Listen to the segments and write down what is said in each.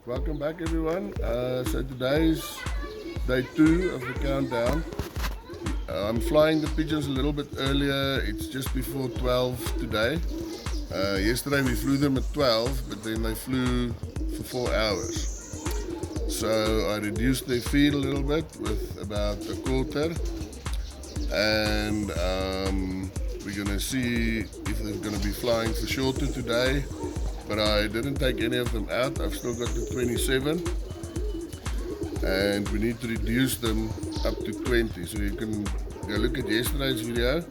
Welcome back everyone. So today's day 2 of the countdown. I'm flying the pigeons a little bit earlier. It's just before 12 today. Yesterday we flew them at 12, but then they flew for 4 hours. So I reduced their feed a little bit with about a quarter, and we're gonna see if they're gonna be flying for shorter today. But I didn't take any of them out. I've still got the 27, and we need to reduce them up to 20. So you can go look at yesterday's video,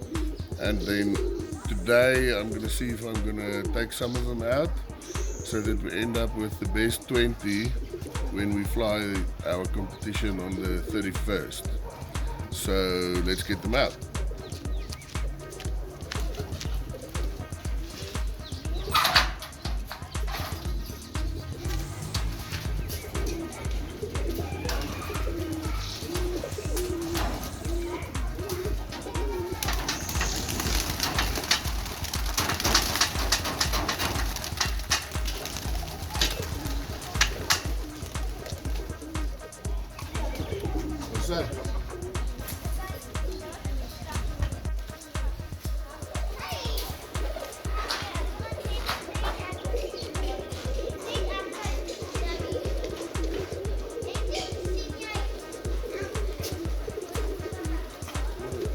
and then today I'm going to see if I'm going to take some of them out so that we end up with the best 20 when we fly our competition on the 31st. So let's get them out. What's that?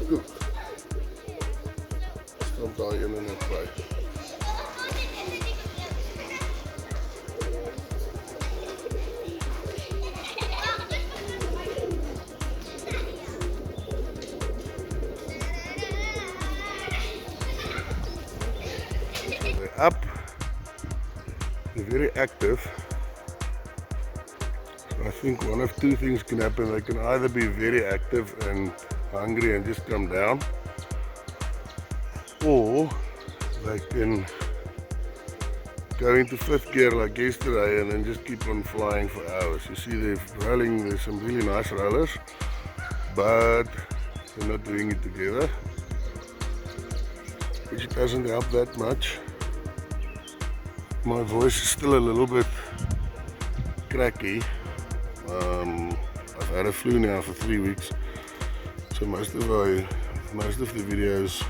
Goed. Stond daar in en uit bij. They're up, they're very active. So I think one of two things can happen. They can either be very active and hungry and just come down, or they can go into 5th gear like yesterday and then just keep on flying for hours. You see they're rolling, there's some really nice rollers, but they're not doing it together, which doesn't help that much. My voice is still a little bit cracky. I've had a flu now for 3 weeks, so most of the videos,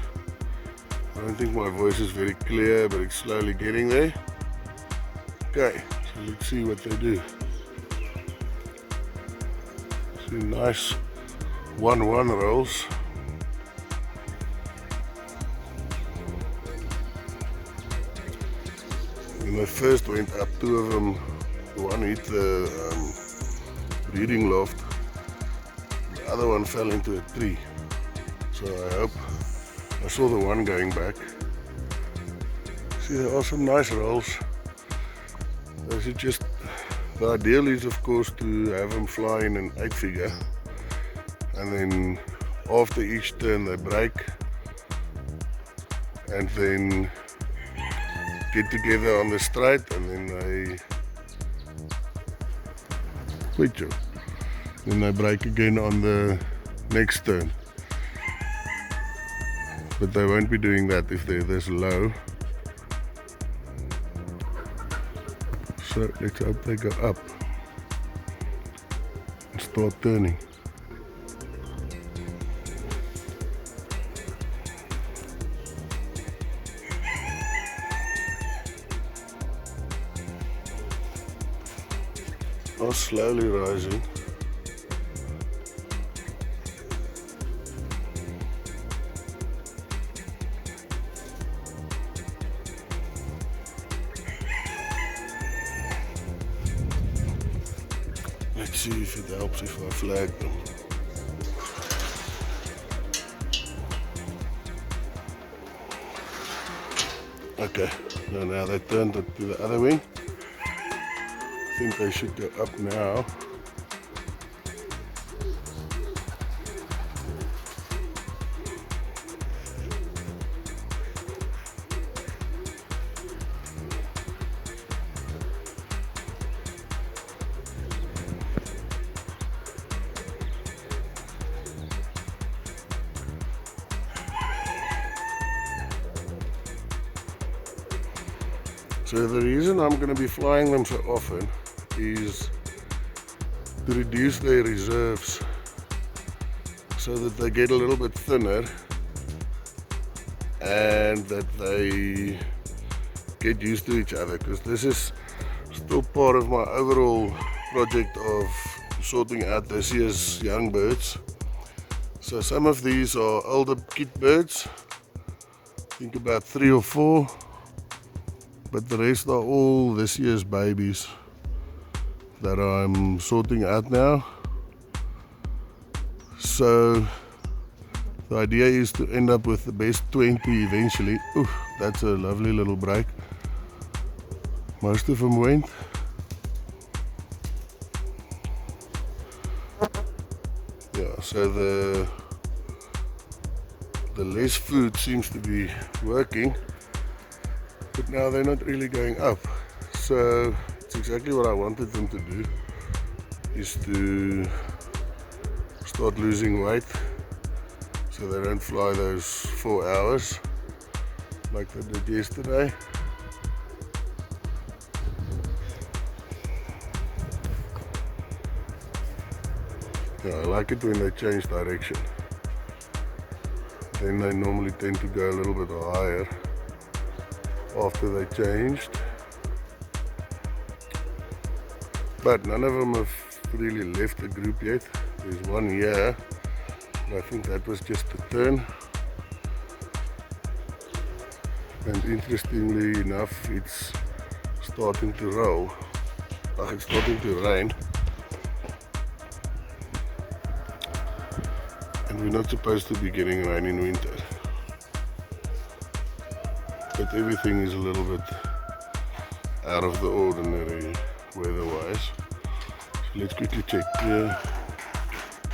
I don't think my voice is very clear, but it's slowly getting there. Okay, so let's see what they do. See nice 1-1 rolls. When I first went up, 2 of them, one hit the breeding loft, the other one fell into a tree. So I saw the one going back. See, there are some nice rolls. The ideal is of course to have them fly in an 8 figure, and then after each turn they break and then get together on the straight, and then they break again on the next turn. But they won't be doing that if they're this low. So let's hope they go up and start turning. Are slowly rising. Let's see if it helps if I flag them. Okay, now they turned it to the other wing. I think they should go up now. So the reason I'm going to be flying them so often is to reduce their reserves so that they get a little bit thinner and that they get used to each other, because this is still part of my overall project of sorting out this year's young birds. So some of these are older kid birds, I think about 3 or 4, but the rest are all this year's babies that I'm sorting out now. So the idea is to end up with the best 20 eventually. Ooh, that's a lovely little break. Most of them went. Yeah, so the less food seems to be working, but now they're not really going up. So it's exactly what I wanted them to do, is to start losing weight so they don't fly those 4 hours like they did yesterday. Yeah, I like it when they change direction. Then they normally tend to go a little bit higher after they changed. But none of them have really left the group yet. There's one here, and I think that was just a turn. And interestingly enough, it's starting to roll. It's starting to rain. And we're not supposed to be getting rain in winter. But everything is a little bit out of the ordinary weather-wise. So let's quickly check here.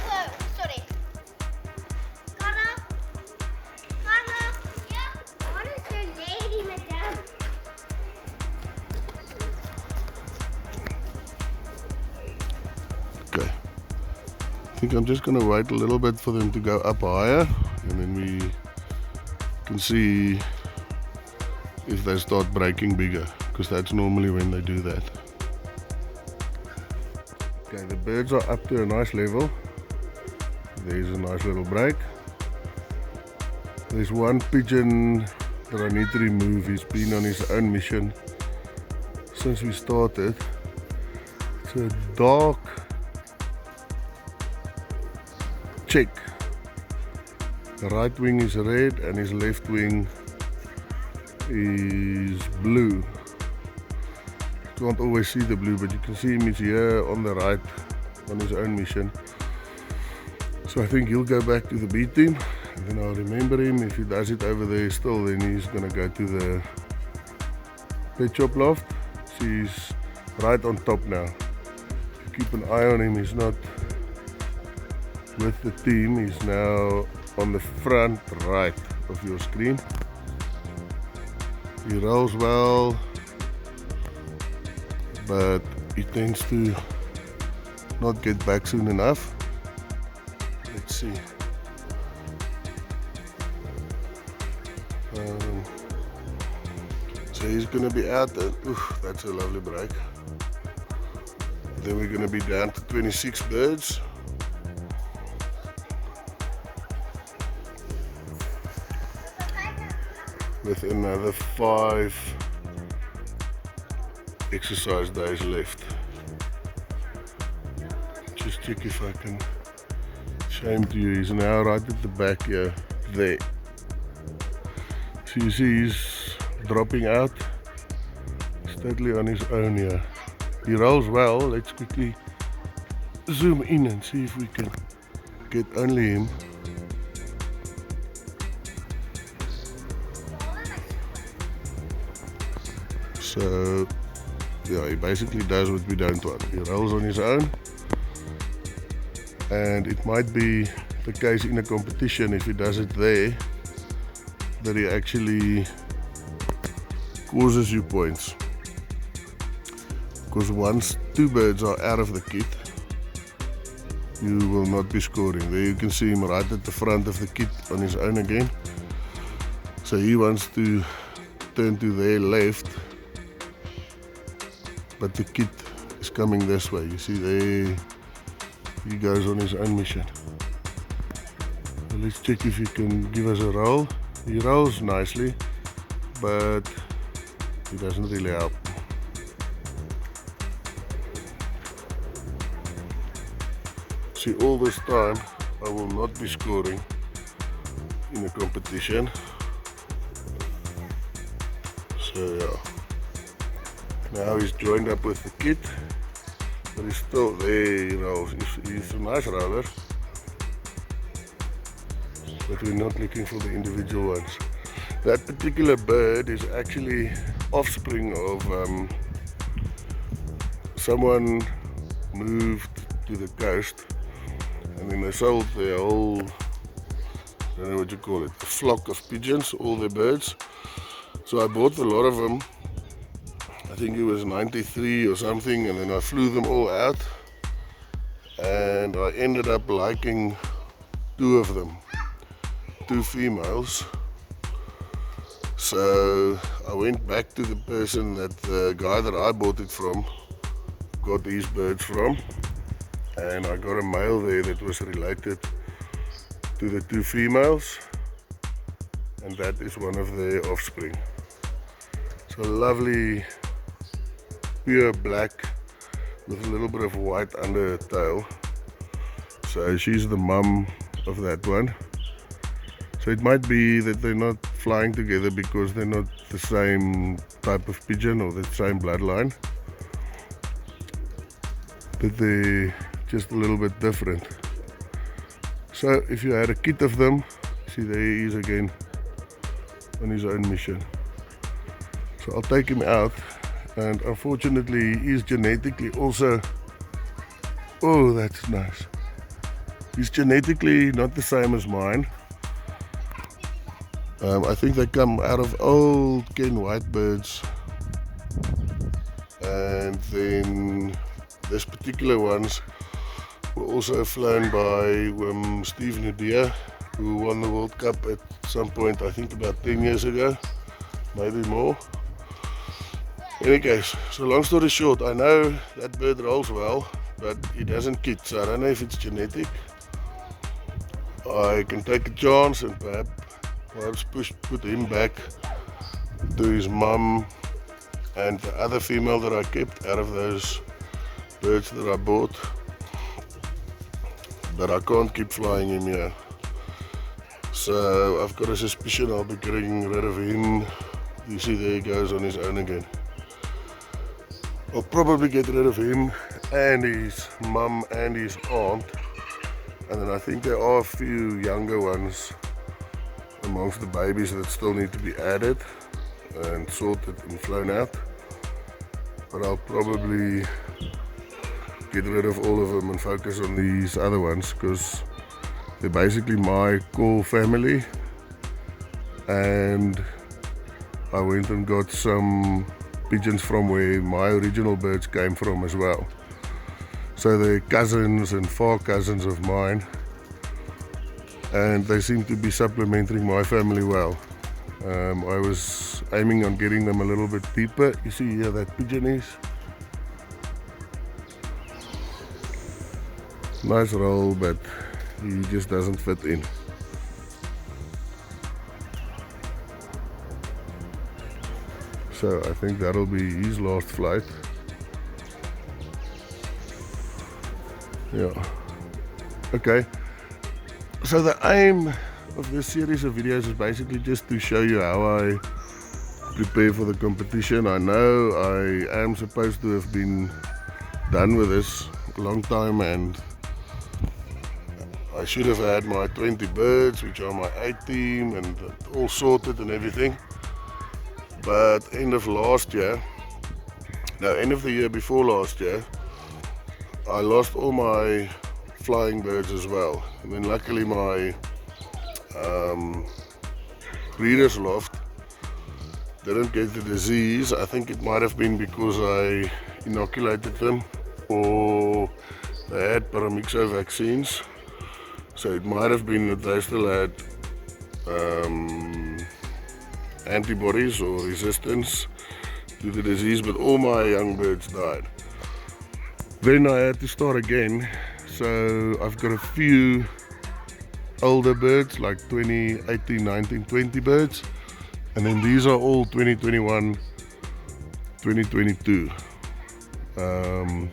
Oh, sorry. Carla? Yeah? What is your lady, madam? Okay. I think I'm just going to wait a little bit for them to go up higher, and then we can see if they start breaking bigger, because that's normally when they do that. Okay, the birds are up to a nice level. There's a nice little break. There's one pigeon that I need to remove. He's been on his own mission since we started. It's a dark check. The right wing is red and his left wing is blue. You can't always see the blue, but you can see him. He's here on the right on his own mission. So I think he'll go back to the B team, and then I'll remember him. If he does it over there still, then he's gonna go to the pet shop loft. So he's right on top now. If you keep an eye on him, he's not with the team. He's now on the front right of your screen. He rolls well, but he tends to not get back soon enough. Let's see. So he's going to be out, and that's a lovely break. Then we're going to be down to 26 birds. With another 5 exercise days left. Just check if I can show him to you. He's now right at the back here, there. So you see he's dropping out. He's totally on his own here. He rolls well. Let's quickly zoom in and see if we can get only him. So yeah, he basically does what we don't want. He rolls on his own, and it might be the case in a competition, if he does it there, that he actually causes you points. Because once 2 birds are out of the kit, you will not be scoring. There you can see him right at the front of the kit on his own again. So he wants to turn to their left, but the kit is coming this way. You see there, he goes on his own mission. So let's check if he can give us a roll. He rolls nicely, but he doesn't really help. See, all this time I will not be scoring in a competition. So yeah. Now he's joined up with the kid, but he's still there, you know, he's a nice roller. But we're not looking for the individual ones. That particular bird is actually offspring of someone moved to the coast and then they sold their whole, I don't know what you call it, a flock of pigeons, all their birds. So I bought a lot of them. I think it was 93 or something, and then I flew them all out and I ended up liking 2 of them, 2 females. So I went back to the person that the guy that I bought it from got these birds from, and I got a male there that was related to the 2 females, and that is one of their offspring. So lovely pure black with a little bit of white under her tail. So she's the mum of that one. So it might be that they're not flying together because they're not the same type of pigeon or the same bloodline, but they're just a little bit different. So if you had a kit of them, see there he is again on his own mission. So I'll take him out, and unfortunately he is genetically also, oh that's nice, he's genetically not the same as mine. I think they come out of old Ken white birds, and then this particular ones were also flown by Steve Nadia, who won the World Cup at some point, I think about 10 years ago, maybe more. In any case, so long story short, I know that bird rolls well, but it hasn't kit, so I don't know if it's genetic. I can take a chance and perhaps put him back to his mum and the other female that I kept out of those birds that I bought. But I can't keep flying him here. So I've got a suspicion I'll be getting rid of him. You see there he goes on his own again. I'll probably get rid of him and his mum and his aunt. And then I think there are a few younger ones amongst the babies that still need to be added and sorted and flown out. But I'll probably get rid of all of them and focus on these other ones because they're basically my core family, and I went and got some pigeons from where my original birds came from as well. So they're cousins and far cousins of mine, and they seem to be supplementing my family well. I was aiming on getting them a little bit deeper. You see here that pigeon is. Nice roll, but he just doesn't fit in. So I think that'll be his last flight. Yeah. Okay. So the aim of this series of videos is basically just to show you how I prepare for the competition. I know I am supposed to have been done with this a long time, and I should have had my 20 birds, which are my A team, and all sorted and everything. But end of the year before last year, I lost all my flying birds as well. And then luckily my breeder's loft didn't get the disease. I think it might have been because I inoculated them, or they had paramyxo vaccines. So it might have been that they still had antibodies or resistance to the disease, but all my young birds died. Then I had to start again. So I've got a few older birds, like 20, 18, 19, 20 birds. And then these are all 2021, 2022. And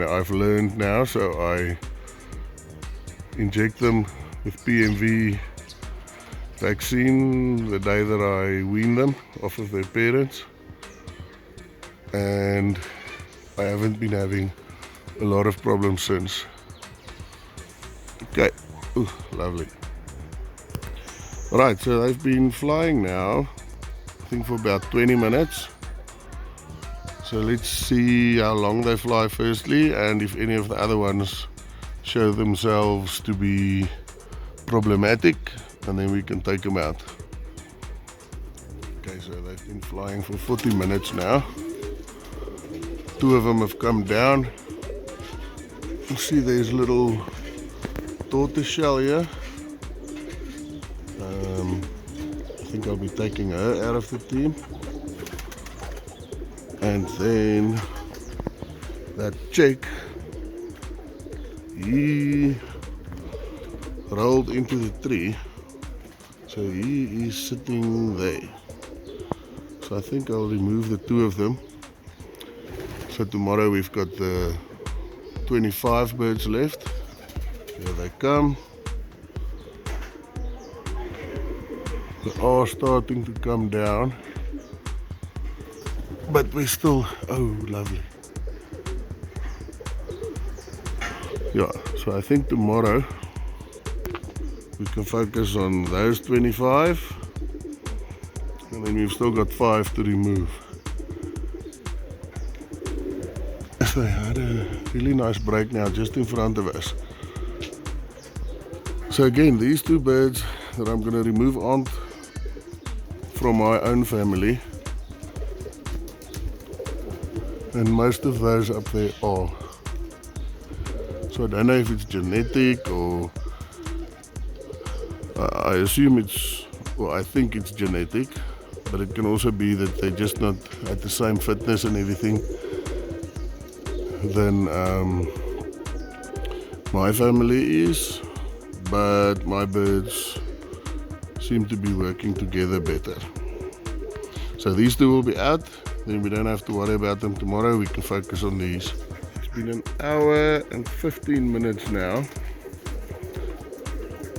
I've learned now, so I inject them with PMV vaccine the day that I wean them off of their parents. And I haven't been having a lot of problems since. Okay, ooh, lovely. Right, so they've been flying now, I think for about 20 minutes. So let's see how long they fly firstly, and if any of the other ones show themselves to be problematic, and then we can take them out. Okay, so they've been flying for 40 minutes now. Two of them have come down. You see there's a little tortoiseshell here. I think I'll be taking her out of the team. And then that chick, he rolled into the tree, so he is sitting there. So I think I'll remove the two of them. So tomorrow we've got the 25 birds left. Here they come. They are starting to come down, but we're still, oh lovely. Yeah, so I think tomorrow we can focus on those 25, and then we've still got 5 to remove. So they had a really nice break now just in front of us. So again, these two birds that I'm going to remove aren't from my own family, and most of those up there are. So I don't know if it's genetic, or I assume it's, well, I think it's genetic, but it can also be that they're just not at the same fitness and everything than my family is, but my birds seem to be working together better. So these two will be out, then we don't have to worry about them tomorrow. We can focus on these. It's been an hour and 15 minutes now.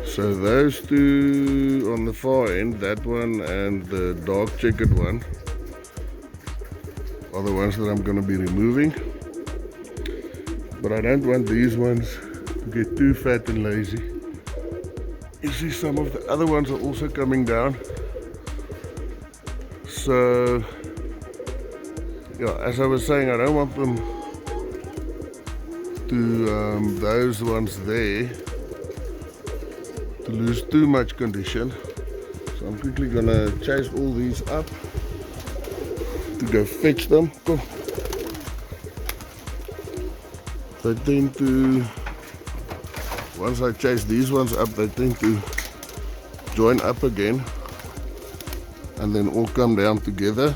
So those two on the far end, that one and the dark checkered one, are the ones that I'm going to be removing. But I don't want these ones to get too fat and lazy. You see some of the other ones are also coming down. So yeah, as I was saying, I don't want them to, those ones there, to lose too much condition. So I'm quickly gonna chase all these up to go fetch them. Come. They tend to, once I chase these ones up, they tend to join up again and then all come down together,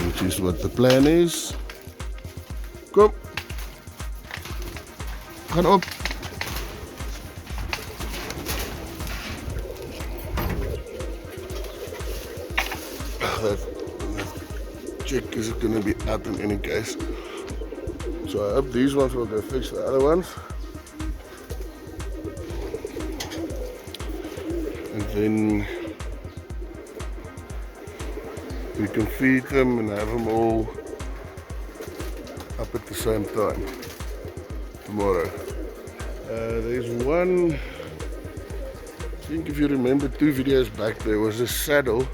which is what the plan is. Kom, gaan op. That chick is going to be out in any case. So I hope these ones will go fix the other ones. And then we can feed them and have them all up at the same time tomorrow. There's one, I think if you remember 2 videos back, there was a saddle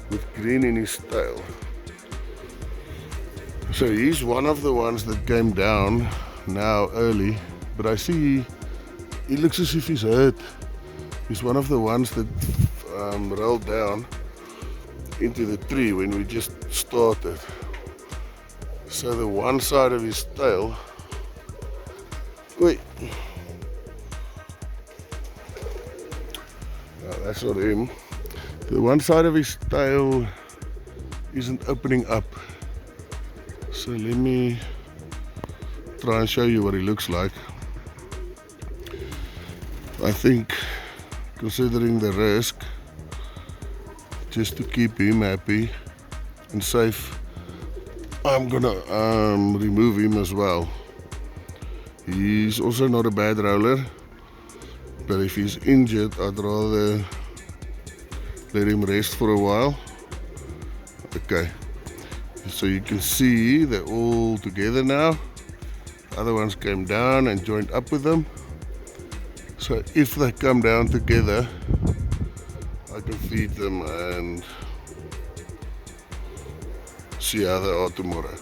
with green in his tail. So he's one of the ones that came down now early, but I see he looks as if he's hurt. He's one of the ones that rolled down into the tree when we just started. So the one side of his tail, wait, no, that's not him. The one side of his tail isn't opening up. So let me try and show you what he looks like. I think, considering the risk, just to keep him happy and safe, I'm gonna remove him as well. He's also not a bad roller, but if he's injured, I'd rather let him rest for a while. Okay, so you can see they're all together now. The other ones came down and joined up with them. So if they come down together, I can feed them and see how they are tomorrow.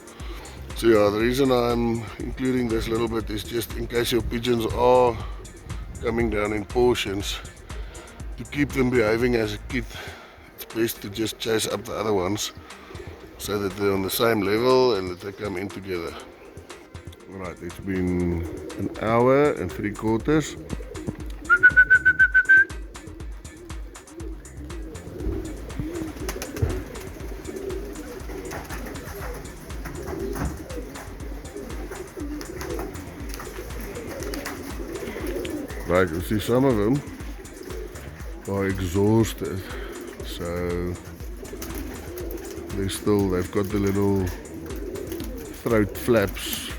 So yeah, the reason I'm including this little bit is just in case your pigeons are coming down in portions, to keep them behaving as a kit, it's best to just chase up the other ones so that they're on the same level and that they come in together. Alright, it's been an hour and 3/4. Right, you see some of them are exhausted, so they've got the little throat flaps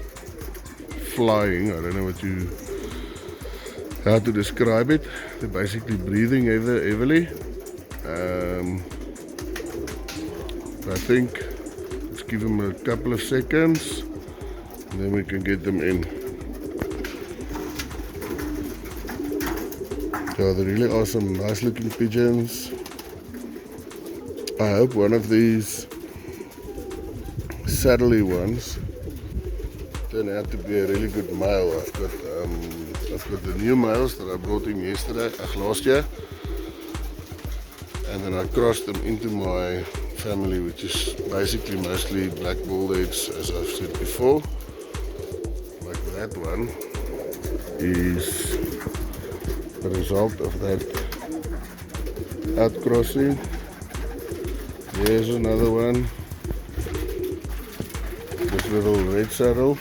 flying. I don't know how to describe it. They're basically breathing heavily. I think let's give them a couple of seconds and then we can get them in. So there really are some nice looking pigeons. I hope one of these saddly ones turn out to be a really good male. I've got the new males that I brought in last year, and then I crossed them into my family, which is basically mostly black bullheads, as I've said before. Like that one is the result of that outcrossing. There's another one, this little red saddle.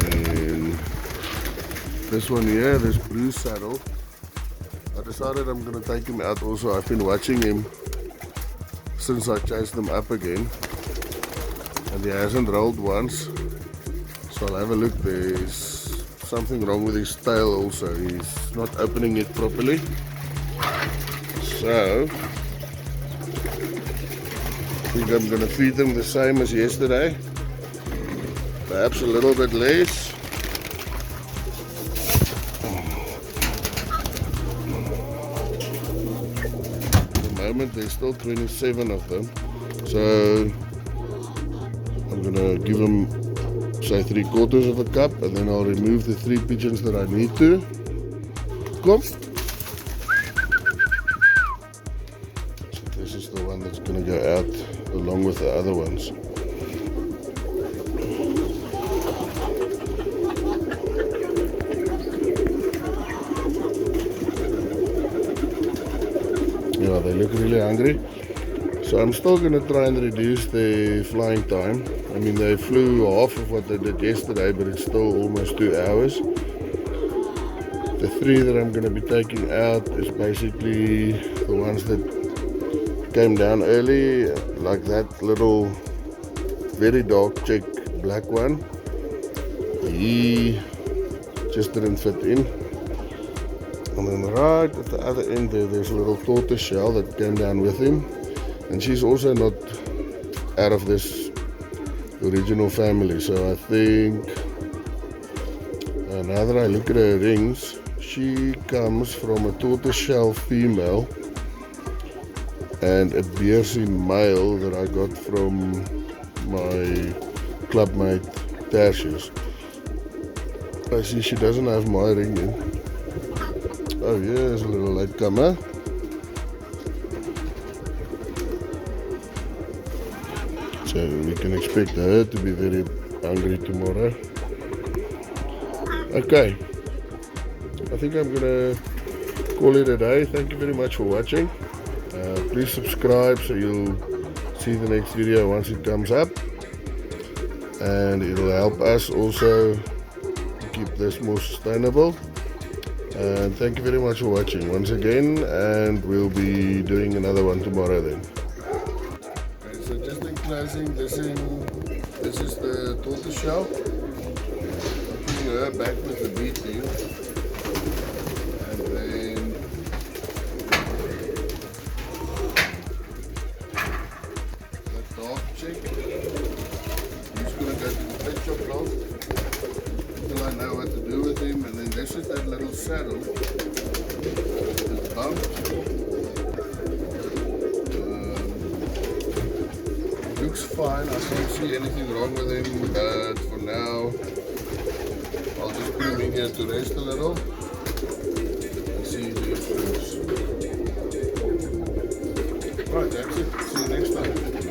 Then this one here, this blue saddle. I decided I'm going to take him out also. I've been watching him since I chased them up again, and he hasn't rolled once. So I'll have a look. There's something wrong with his tail also. He's not opening it properly. So I think I'm going to feed them the same as yesterday, perhaps a little bit less. At the moment there's still 27 of them, so I'm going to give them, say, 3/4 of a cup, and then I'll remove the 3 pigeons that I need to. Come. This is the one that's going to go out along with the other ones. Yeah, they look really hungry. So I'm still going to try and reduce the flying time. I mean, they flew half of what they did yesterday, but it's still almost 2 hours. The 3 that I'm going to be taking out is basically the ones that came down early, like that little very dark check black one. He just didn't fit in. And then right at the other end there's a little tortoise shell that came down with him, and she's also not out of this original family. So I think, now that I look at her rings, she comes from a tortoise shell female and a Beersien male that I got from my clubmate Tertius. I see she doesn't have my ring in. Oh, here's a little latecomer. So we can expect her to be very hungry tomorrow. Okay, I think I'm gonna call it a day. Thank you very much for watching. Please subscribe so you'll see the next video once it comes up. and it'll help us also to keep this more sustainable. And thank you very much for watching once again, and we'll be doing another one tomorrow then. Okay, so just in closing, this is the tortoise shell. Putting her back with the beating, and then the dog chick. He's gonna go to the pet shop now until I know what to do with him. And then this is that little saddle. It's bumped. Looks fine. I can't see anything wrong with him, but for now I'll just put him in here to rest a little and see if he improves. Right, that's it. See you next time.